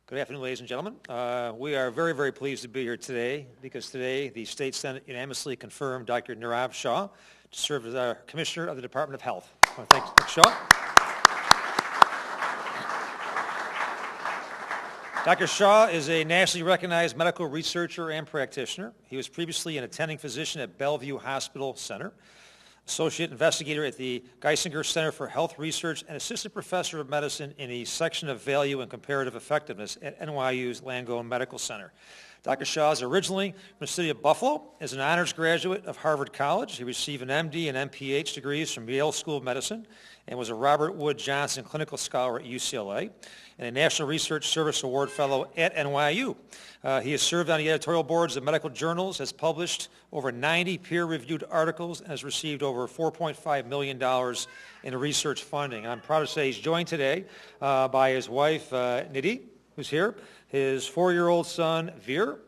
Good afternoon, ladies and gentlemen. We are very, very pleased to be here today because today the State Senate unanimously confirmed Dr. Nirav Shah to serve as our Commissioner of the Department of Health. I want to thank Dr. Shah. Dr. Shah is a nationally recognized medical researcher and practitioner. He was previously an attending physician at Bellevue Hospital Center, associate investigator at the Geisinger Center for Health Research, and assistant professor of medicine in the section of value and comparative effectiveness at NYU's Langone Medical Center. Dr. Shah is originally from the city of Buffalo. As an honors graduate of Harvard College, he received an M.D. and M.P.H. degrees from Yale School of Medicine and was a Robert Wood Johnson Clinical Scholar at UCLA and a National Research Service Award Fellow at NYU. He has served on the editorial boards of medical journals, has published over 90 peer-reviewed articles, and has received over $4.5 million in research funding. And I'm proud to say he's joined today by his wife, Nidhi, who's here, his 4-year-old son, Veer,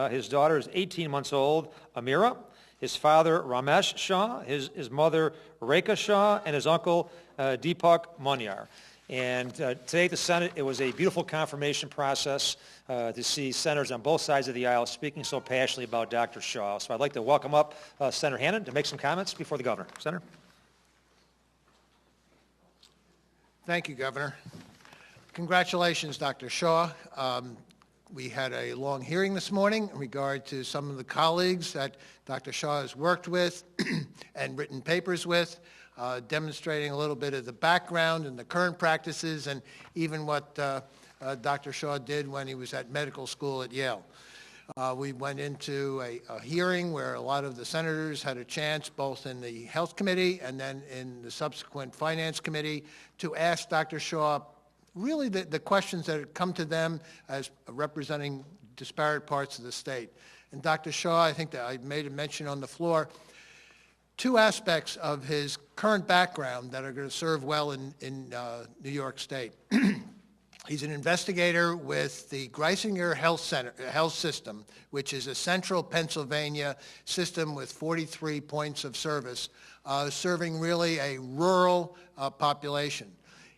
his daughter is 18 months old, Amira, his father, Ramesh Shah, his mother, Rekha Shah, and his uncle, Deepak Munyar. And today at the Senate, it was a beautiful confirmation process to see senators on both sides of the aisle speaking so passionately about Dr. Shah. So I'd like to welcome up Senator Hannan to make some comments before the governor. Senator. Thank you, Governor. Congratulations, Dr. Shah. We had a long hearing this morning in regard to some of the colleagues that Dr. Shah has worked with and written papers with, demonstrating a little bit of the background and the current practices and even what Dr. Shah did when he was at medical school at Yale. We went into a hearing where a lot of the senators had a chance, both in the Health Committee and then in the subsequent Finance Committee, to ask Dr. Shah really the questions that had come to them as representing disparate parts of the state. And Dr. Shah, I think that I made a mention on the floor, two aspects of his current background that are going to serve well in New York State. He's an investigator with the Geisinger Health System, which is a central Pennsylvania system with 43 points of service, serving really a rural population.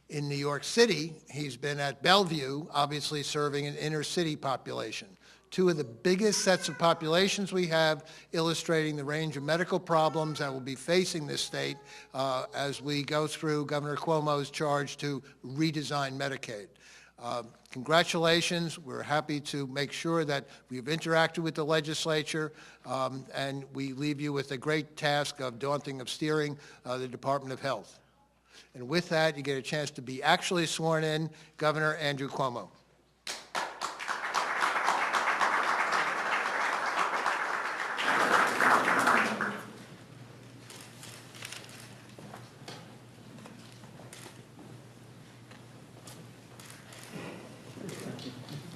In New York City, he's been at Bellevue, obviously serving an inner city population. Two of the biggest sets of populations we have, illustrating the range of medical problems that will be facing this state as we go through Governor Cuomo's charge to redesign Medicaid. Congratulations. We're happy to make sure that we've interacted with the legislature and we leave you with a great task of steering the Department of Health. And with that, you get a chance to be actually sworn in, Governor Andrew Cuomo.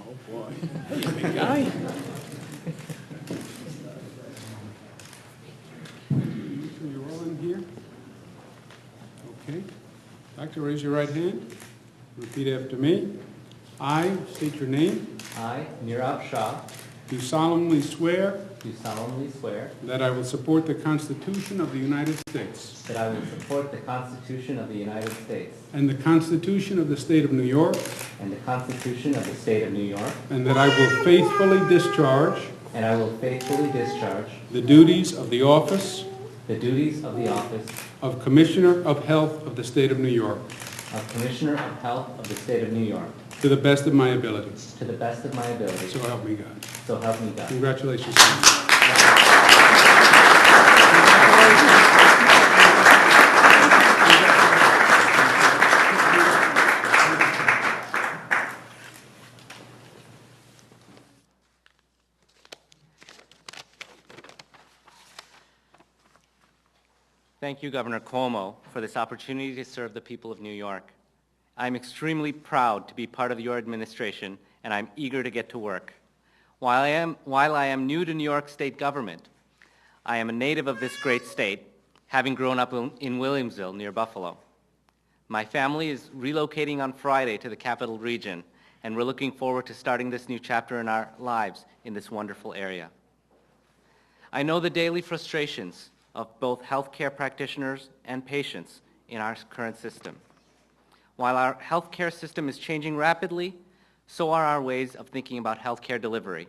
Oh boy, hey, big guy. So you're all in here? Okay. Doctor, raise your right hand. Repeat after me. I state your name. I, Nirav Shah, Do solemnly swear do solemnly swear that I will support the Constitution of the United States that I will support the Constitution of the United States and the Constitution of the State of New York, and the Constitution of the State of New York, and that I will faithfully discharge and I will faithfully discharge the duties of the office of Commissioner of Health of the State of New York of Commissioner of Health of the State of New York to the best of my ability. to the best of my ability. So help me God. So help me God. Congratulations. Senator. Thank you, Governor Cuomo, for this opportunity to serve the people of New York. I'm extremely proud to be part of your administration, and I'm eager to get to work. While I am new to New York State government, I am a native of this great state, having grown up in Williamsville near Buffalo. My family is relocating on Friday to the Capital Region, and we're looking forward to starting this new chapter in our lives in this wonderful area. I know the daily frustrations of both healthcare practitioners and patients in our current system. While our healthcare system is changing rapidly, So are our ways of thinking about healthcare delivery.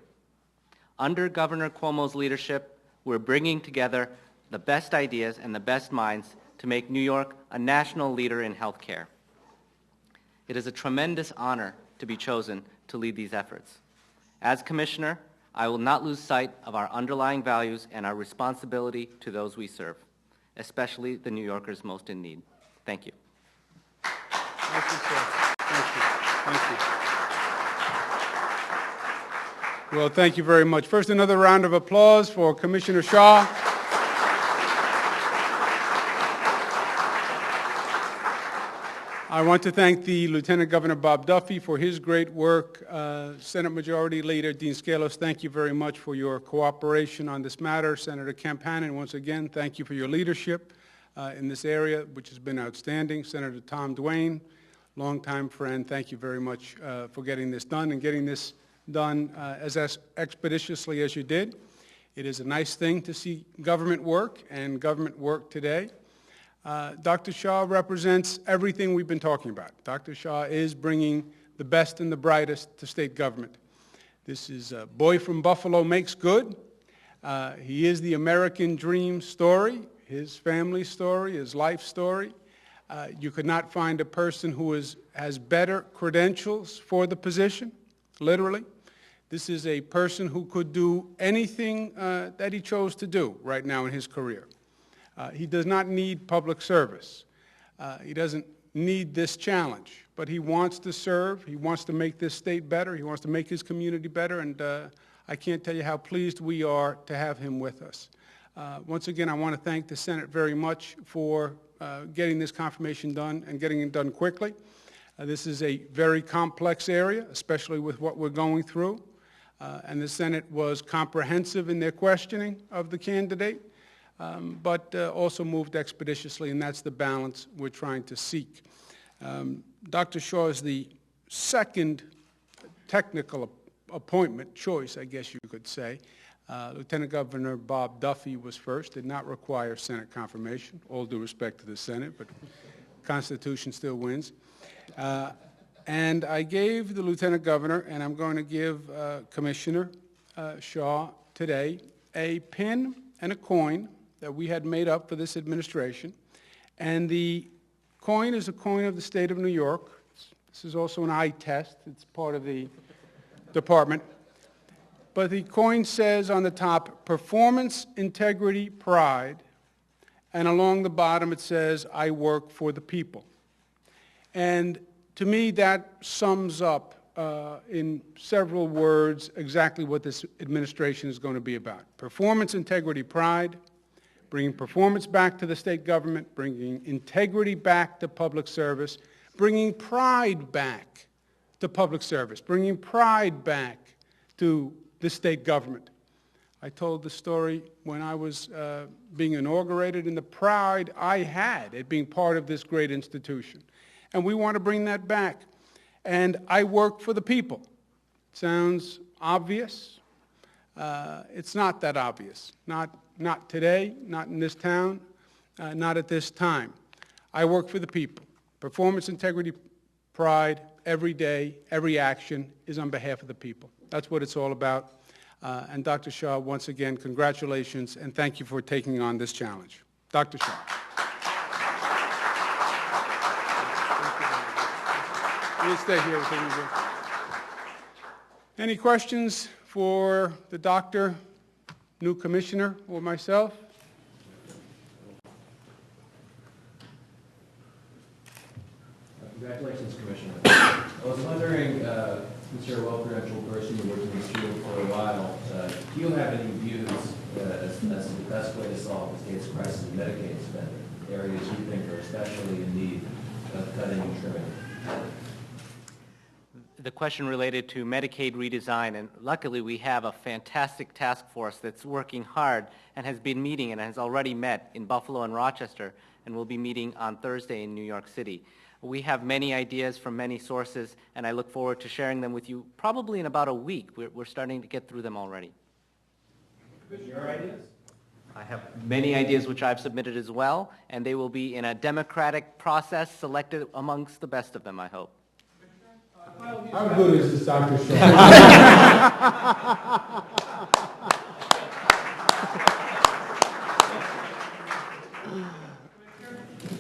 Under Governor Cuomo's leadership, we're bringing together the best ideas and the best minds to make New York a national leader in healthcare. It is a tremendous honor to be chosen to lead these efforts. As Commissioner, I will not lose sight of our underlying values and our responsibility to those we serve, especially the New Yorkers most in need. Thank you. Thank you, sir. Thank you. Thank you. Well, thank you very much. First, another round of applause for Commissioner Shah. I want to thank the Lieutenant Governor Bob Duffy for his great work. Senate Majority Leader Dean Scalos, thank you very much for your cooperation on this matter. Senator Kemp Hannon, once again, thank you for your leadership in this area, which has been outstanding. Senator Tom Duane, longtime friend, thank you very much for getting this done and getting this done as expeditiously as you did. It is a nice thing to see government work and government work today. Dr. Shah represents everything we've been talking about. Dr. Shah is bringing the best and the brightest to state government. This is a boy from Buffalo makes good. He is the American dream story, his family story, his life story. You could not find a person who has better credentials for the position, literally. This is a person who could do anything that he chose to do right now in his career. He does not need public service. He doesn't need this challenge, but he wants to serve. He wants to make this state better. He wants to make his community better, and I can't tell you how pleased we are to have him with us. Once again, I want to thank the Senate very much for getting this confirmation done and getting it done quickly. This is a very complex area, especially with what we're going through, and the Senate was comprehensive in their questioning of the candidate. But also moved expeditiously, and that's the balance we're trying to seek. Dr. Shah is the second technical appointment choice, I guess you could say. Lieutenant Governor Bob Duffy was first, did not require Senate confirmation, all due respect to the Senate, but the Constitution still wins. And I gave the Lieutenant Governor, and I'm going to give Commissioner Shah today, a pin and a coin that we had made up for this administration. And the coin is a coin of the state of New York. This is also an eye test. It's part of the department. But the coin says on the top, performance, integrity, pride. And along the bottom it says, I work for the people. And to me that sums up in several words exactly what this administration is going to be about. Performance, integrity, pride. Bringing performance back to the state government, bringing integrity back to public service, bringing pride back to public service, bringing pride back to the state government. I told the story when I was being inaugurated and the pride I had at being part of this great institution. And we want to bring that back. And I work for the people. Sounds obvious. It's not that obvious. Not today, not in this town, not at this time. I work for the people. Performance, integrity, pride, every day, every action is on behalf of the people. That's what it's all about. And Dr. Shah, once again, congratulations, and thank you for taking on this challenge. Dr. Shah. We'll stay here with you. Any questions for the doctor, new commissioner, or myself? Congratulations, Commissioner. I was wondering, since you're a well-credentialed person, you've worked in this field for a while, do you have any views as to the best way to solve the state's crisis in Medicaid spending, areas you think are especially in need of cutting and trimming? The question related to Medicaid redesign, and luckily we have a fantastic task force that's working hard and has been meeting and has already met in Buffalo and Rochester and will be meeting on Thursday in New York City. We have many ideas from many sources, and I look forward to sharing them with you probably in about a week. We're starting to get through them already. Your ideas? I have many ideas which I've submitted as well, and they will be in a democratic process selected amongst the best of them, I hope. I filed How good is this, Dr. Shaw?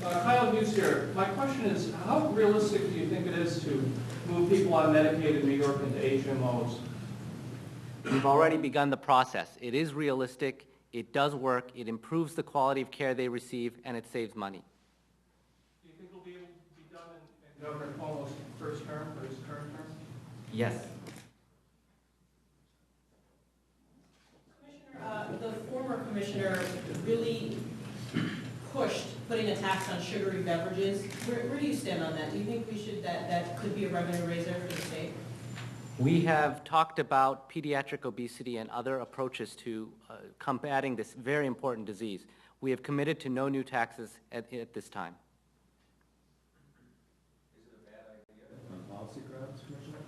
Kyle Hughes here. My question is, how realistic do you think it is to move people on Medicaid in New York into HMOs? We've already begun the process. It is realistic, it does work, it improves the quality of care they receive, and it saves money. Do you think it'll be able to be done in Governor Cuomo's first term or his current term? Yes. Commissioner, the former commissioner really pushed putting a tax on sugary beverages. Where do you stand on that? Do you think we should that could be a revenue raiser for the state? We have talked about pediatric obesity and other approaches to combating this very important disease. We have committed to no new taxes at this time. Is it a bad idea on policy grounds, Commissioner?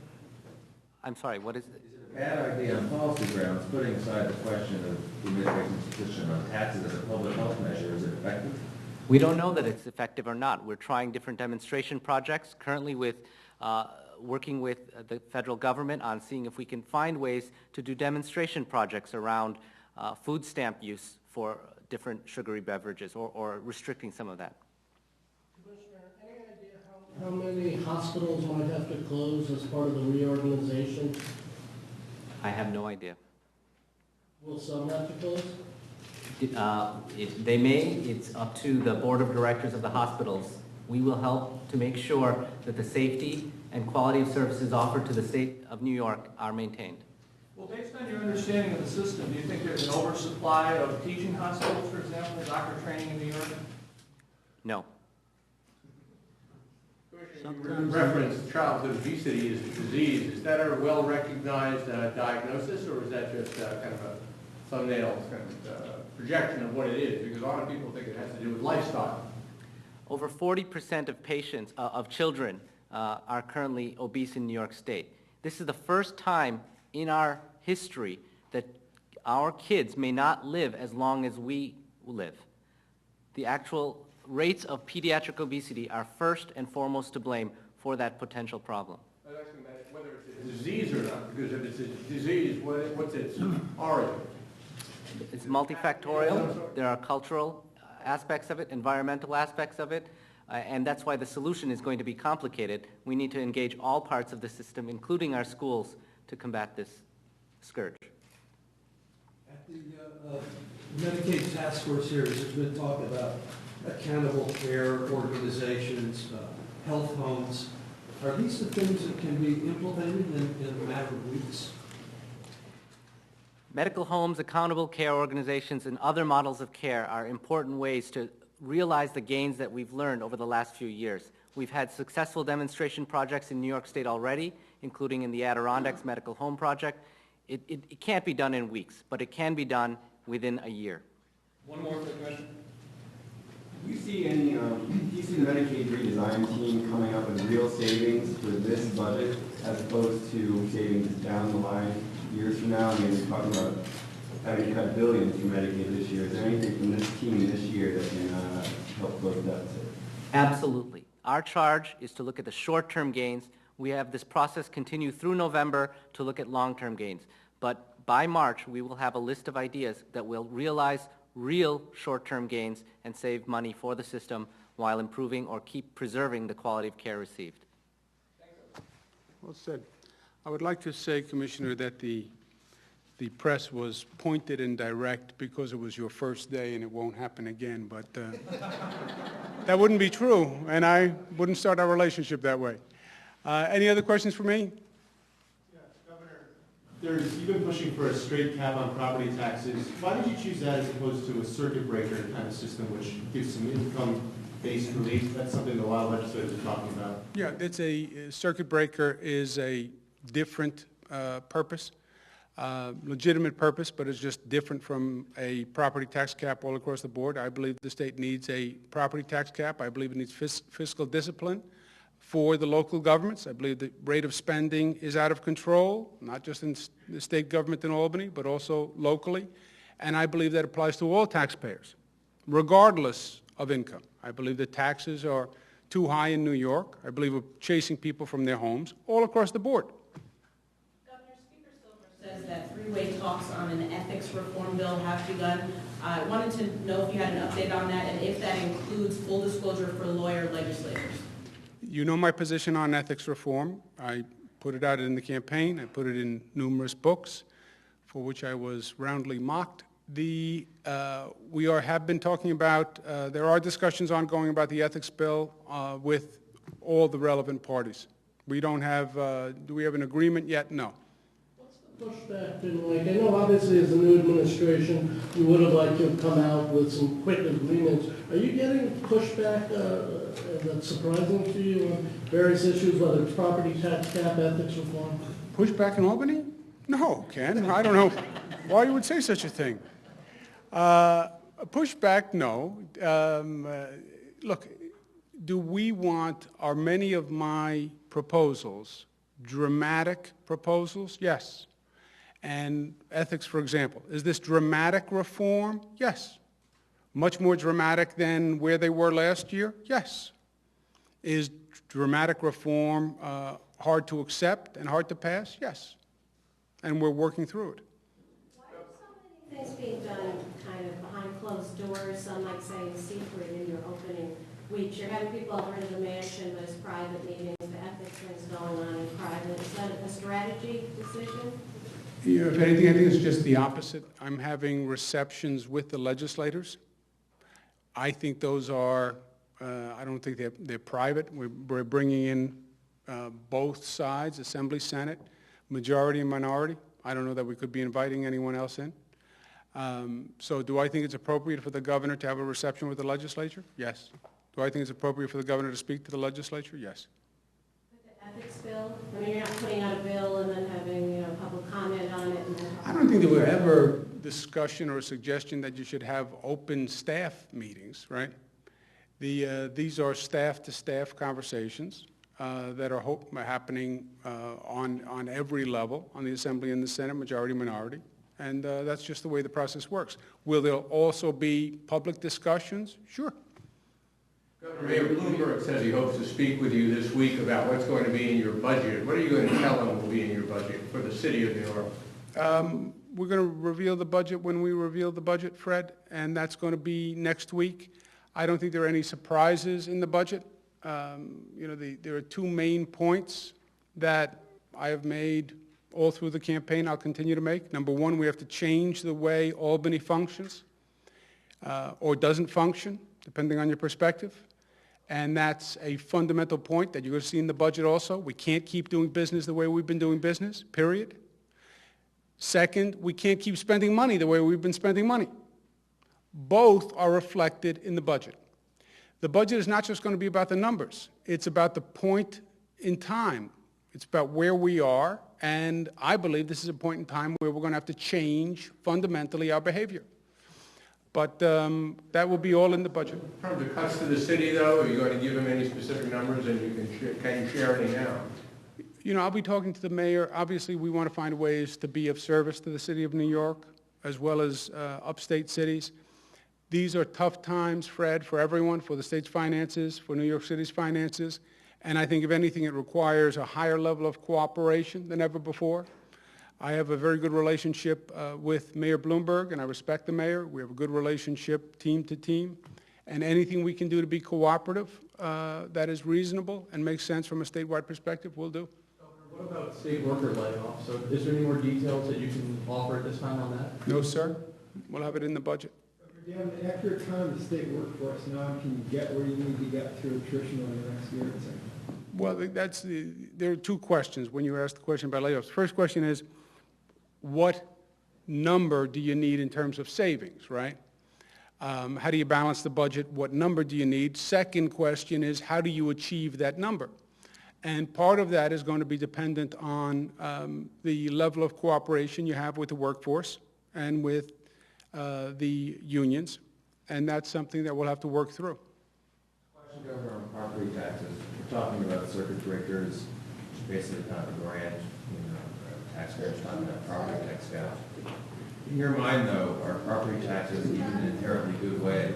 I'm sorry, what is it? Is it a bad idea on policy grounds, putting aside the question of the administration's position on taxes as a public health measure? Is it effective? We don't know that it's effective or not. We're trying different demonstration projects, currently with working with the federal government on seeing if we can find ways to do demonstration projects around food stamp use for different sugary beverages or restricting some of that. Commissioner, any idea how many hospitals might have to close as part of the reorganization? I have no idea. Will some have to close? They may. It's up to the board of directors of the hospitals. We will help to make sure that the safety and quality of services offered to the state of New York are maintained. Well, based on your understanding of the system, do you think there's an oversupply of teaching hospitals, for example, doctor training in New York? No. You referenced childhood obesity as a disease. Is that a well-recognized diagnosis, or is that just kind of a thumbnail kind of projection of what it is? Because a lot of people think it has to do with lifestyle. Over 40% of patients, of children, are currently obese in New York State. This is the first time in our history that our kids may not live as long as we live. The actual rates of pediatric obesity are first and foremost to blame for that potential problem. I'd actually imagine whether it's a disease or not, because if it's a disease, what's its origin? It's multifactorial. There are cultural aspects of it, environmental aspects of it, and that's why the solution is going to be complicated. We need to engage all parts of the system, including our schools, to combat this scourge. At the Medicaid task force here, there's been talk about accountable care organizations, health homes. Are these the things that can be implemented in a matter of weeks? Medical homes, accountable care organizations, and other models of care are important ways to realize the gains that we've learned over the last few years. We've had successful demonstration projects in New York State already, including in the Adirondacks Medical Home Project. It can't be done in weeks, but it can be done within a year. One more quick question. Do you see the Medicaid redesign team coming up with real savings for this budget as opposed to savings down the line years from now? I mean, we're talking about having to cut billions from Medicaid this year. Is there anything from this team this year that can help close the deficit? Absolutely. Our charge is to look at the short-term gains. We have this process continue through November to look at long-term gains. But by March, we will have a list of ideas that will realize real short-term gains and save money for the system while improving or keep preserving the quality of care received. Well said. I would like to say, Commissioner, that the press was pointed and direct because it was your first day and it won't happen again, but that wouldn't be true, and I wouldn't start our relationship that way. Any other questions for me? Yes, Governor, you've been pushing for a straight cap on property taxes. Why did you choose that as opposed to a circuit breaker kind of system which gives some income-based relief? That's something a lot of legislators are talking about. Yeah, it's a circuit breaker is a different purpose. Legitimate purpose, but it's just different from a property tax cap all across the board. I believe the state needs a property tax cap. I believe it needs fiscal discipline for the local governments. I believe the rate of spending is out of control, not just in the state government in Albany, but also locally. And I believe that applies to all taxpayers, regardless of income. I believe that taxes are too high in New York. I believe we're chasing people from their homes all across the board. Governor, Speaker Silver says that three-way talks on an ethics reform bill have begun. I wanted to know if you had an update on that and if that includes full disclosure for lawyer legislators. You know my position on ethics reform. I put it out in the campaign. I put it in numerous books, for which I was roundly mocked. We have been talking about, there are discussions ongoing about the ethics bill with all the relevant parties. We don't have, do we have an agreement yet? No. Pushback been like? I know obviously as a new administration, you would have liked to have come out with some quick agreements. Are you getting pushback that's surprising to you on various issues, whether it's property tax cap, ethics reform? Pushback in Albany? No, Ken. I don't know why you would say such a thing. Pushback, no. Look, are many of my proposals dramatic proposals? Yes. And ethics, for example. Is this dramatic reform? Yes. Much more dramatic than where they were last year? Yes. Is dramatic reform hard to accept and hard to pass? Yes. And we're working through it. Why are so many things being done kind of behind closed doors, some might say secret in your opening weeks? You're having people over in the mansion, but it's private meetings, the ethics things going on in private. Is that a strategy decision? Yeah, if anything, I think it's just the opposite. I'm having receptions with the legislators. I think those are, I don't think they're private. We're bringing in both sides, Assembly, Senate, majority and minority. I don't know that we could be inviting anyone else in. So do I think it's appropriate for the governor to have a reception with the legislature? Yes. Do I think it's appropriate for the governor to speak to the legislature? Yes. With the ethics bill? I mean, you're not putting out a bill and then having, public comment on it. I don't think there was ever discussion or suggestion that you should have open staff meetings, right? These are staff-to-staff conversations that are happening on every level, on the Assembly and the Senate, majority, minority. And that's just the way the process works. Will there also be public discussions? Sure. Governor, Mayor Bloomberg says he hopes to speak with you this week about what's going to be in your budget. What are you going to tell him will be in your budget for the city of New York? We're going to reveal the budget when we reveal the budget, Fred, and that's going to be next week. I don't think there are any surprises in the budget. There are two main points that I have made all through the campaign. I'll continue to make. Number one, we have to change the way Albany functions or doesn't function, depending on your perspective. And that's a fundamental point that you're going to see in the budget also. We can't keep doing business the way we've been doing business, period. Second, we can't keep spending money the way we've been spending money. Both are reflected in the budget. The budget is not just going to be about the numbers. It's about the point in time. It's about where we are, and I believe this is a point in time where we're going to have to change fundamentally our behavior. But that will be all in the budget. In terms of cuts to the city, though, are you going to give him any specific numbers, and can you share any now? I'll be talking to the mayor. Obviously, we want to find ways to be of service to the city of New York, as well as upstate cities. These are tough times, Fred, for everyone, for the state's finances, for New York City's finances. And I think, if anything, it requires a higher level of cooperation than ever before. I have a very good relationship with Mayor Bloomberg, and I respect the mayor. We have a good relationship team to team. And anything we can do to be cooperative that is reasonable and makes sense from a statewide perspective, we'll do. What about state worker layoffs? So is there any more details that you can offer at this time on that? No, sir. We'll have it in the budget. Do you have an accurate count of the state workforce now? Can you get where you need to get through attrition over the next year? Well, there are two questions when you ask the question about layoffs. First question is, what number do you need in terms of savings, right? How do you balance the budget? What number do you need? Second question is, how do you achieve that number? And part of that is going to be dependent on the level of cooperation you have with the workforce and with the unions, and that's something that we'll have to work through. Question, Governor, on property taxes. We're talking about circuit breakers, basically kind of a grant, taxpayers' time in that property tax gap. In your mind, though, are property taxes even an inherently good way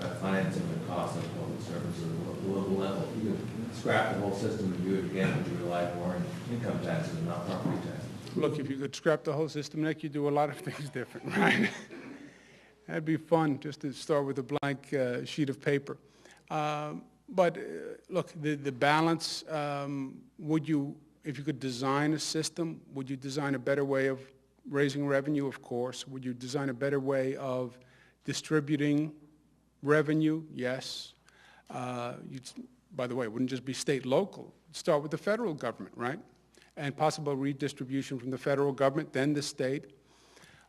of financing the cost of public services at the local level? If you could scrap the whole system and do it again, would you rely more on income taxes and not property taxes? Look, if you could scrap the whole system, Nick, you'd do a lot of things different, right? That'd be fun, just to start with a blank sheet of paper. Look, the balance, if you could design a system, would you design a better way of raising revenue? Of course. Would you design a better way of distributing revenue? Yes. By the way, it wouldn't just be state, local. It'd start with the federal government, right? And possible redistribution from the federal government, then the state.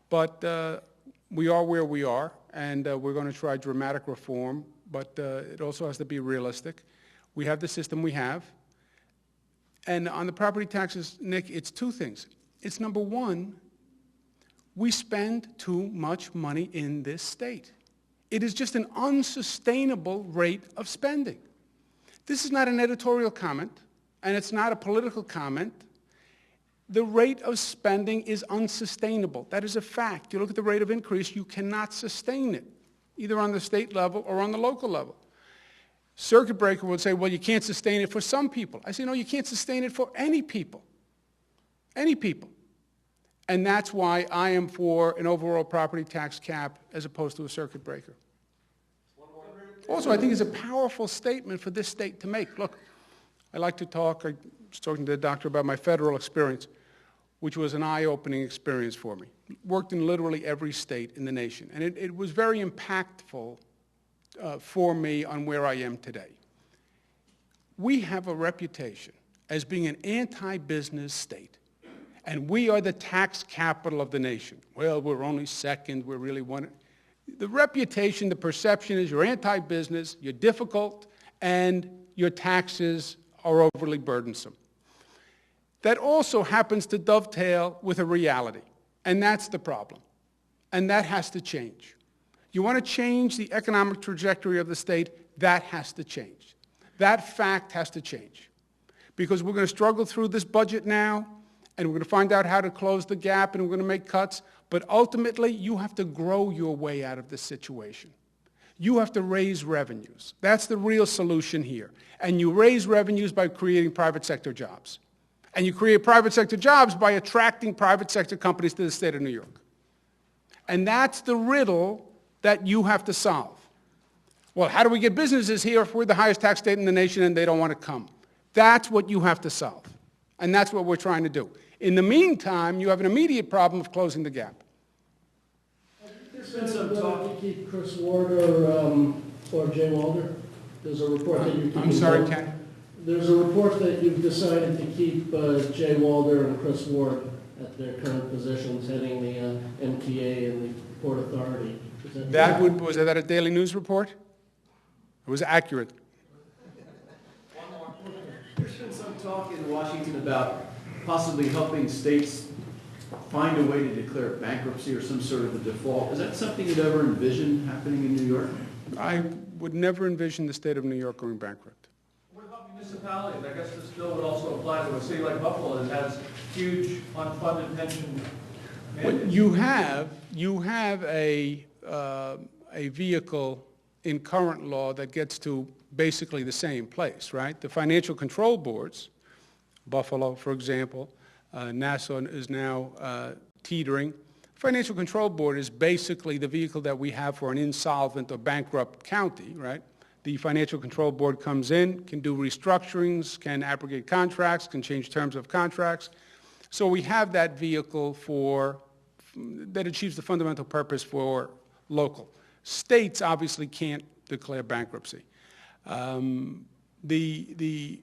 But we are where we are, and we're going to try dramatic reform, but it also has to be realistic. We have the system we have. And on the property taxes, Nick, it's two things. It's number one, we spend too much money in this state. It is just an unsustainable rate of spending. This is not an editorial comment, and it's not a political comment. The rate of spending is unsustainable. That is a fact. You look at the rate of increase, you cannot sustain it, either on the state level or on the local level. Circuit breaker would say, well, you can't sustain it for some people. I say, no, you can't sustain it for any people. Any people. And that's why I am for an overall property tax cap as opposed to a circuit breaker. Also, I think it's a powerful statement for this state to make. Look, I like to talk, I was talking to the doctor about my federal experience, which was an eye-opening experience for me. Worked in literally every state in the nation. And it was very impactful for me on where I am today. We have a reputation as being an anti-business state. And we are the tax capital of the nation. Well, we're only second, we're really one. The reputation, the perception is you're anti-business, you're difficult, and your taxes are overly burdensome. That also happens to dovetail with a reality, and that's the problem. And that has to change. You want to change the economic trajectory of the state, that has to change. That fact has to change. Because we're going to struggle through this budget now, and we're going to find out how to close the gap, and we're going to make cuts, but ultimately, you have to grow your way out of this situation. You have to raise revenues. That's the real solution here. And you raise revenues by creating private sector jobs. And you create private sector jobs by attracting private sector companies to the state of New York. And that's the riddle that you have to solve. Well, how do we get businesses here if we're the highest tax state in the nation and they don't want to come? That's what you have to solve. And that's what we're trying to do. In the meantime, you have an immediate problem of closing the gap. There's been some talk to keep Chris Ward or Jay Walder. There's a report that you're keeping. I'm sorry, Ken? There's a report that you've decided to keep Jay Walder and Chris Ward at their current positions, heading the MTA and the Port Authority. Was that a Daily News report? It was accurate. One more. There's been some talk in Washington about possibly helping states find a way to declare bankruptcy or some sort of a default. Is that something you'd ever envision happening in New York? I would never envision the state of New York going bankrupt. What about municipalities? I guess this bill would also apply to a city like Buffalo that has huge unfunded pension mandates. You have a vehicle in current law that gets to basically the same place, right? The financial control boards, Buffalo, for example, Nassau is now teetering. Financial Control Board is basically the vehicle that we have for an insolvent or bankrupt county, right? The Financial Control Board comes in, can do restructurings, can abrogate contracts, can change terms of contracts. So we have that vehicle that achieves the fundamental purpose for local. States obviously can't declare bankruptcy. The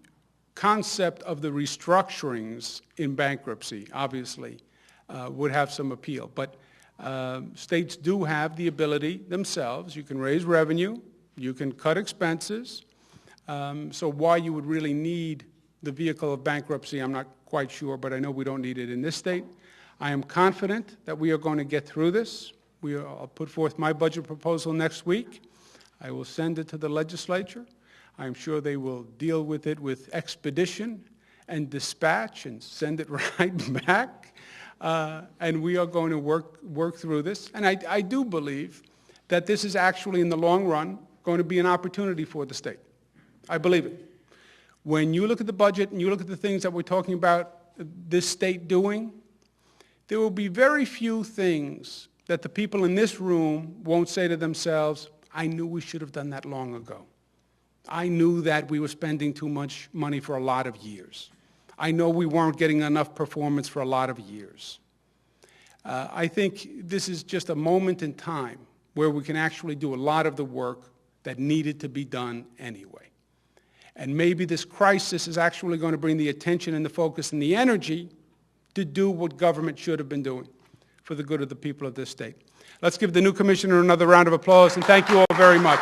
concept of the restructurings in bankruptcy, obviously, would have some appeal. But states do have the ability themselves. You can raise revenue. You can cut expenses. So why you would really need the vehicle of bankruptcy, I'm not quite sure, but I know we don't need it in this state. I am confident that we are going to get through this. I'll put forth my budget proposal next week. I will send it to the legislature. I'm sure they will deal with it with expedition, and dispatch and send it right back. And we are going to work through this. And I do believe that this is actually, in the long run, going to be an opportunity for the state. I believe it. When you look at the budget and you look at the things that we're talking about this state doing, there will be very few things that the people in this room won't say to themselves, I knew we should have done that long ago. I knew that we were spending too much money for a lot of years. I know we weren't getting enough performance for a lot of years. I think this is just a moment in time where we can actually do a lot of the work that needed to be done anyway. And maybe this crisis is actually going to bring the attention and the focus and the energy to do what government should have been doing for the good of the people of this state. Let's give the new commissioner another round of applause, and thank you all very much.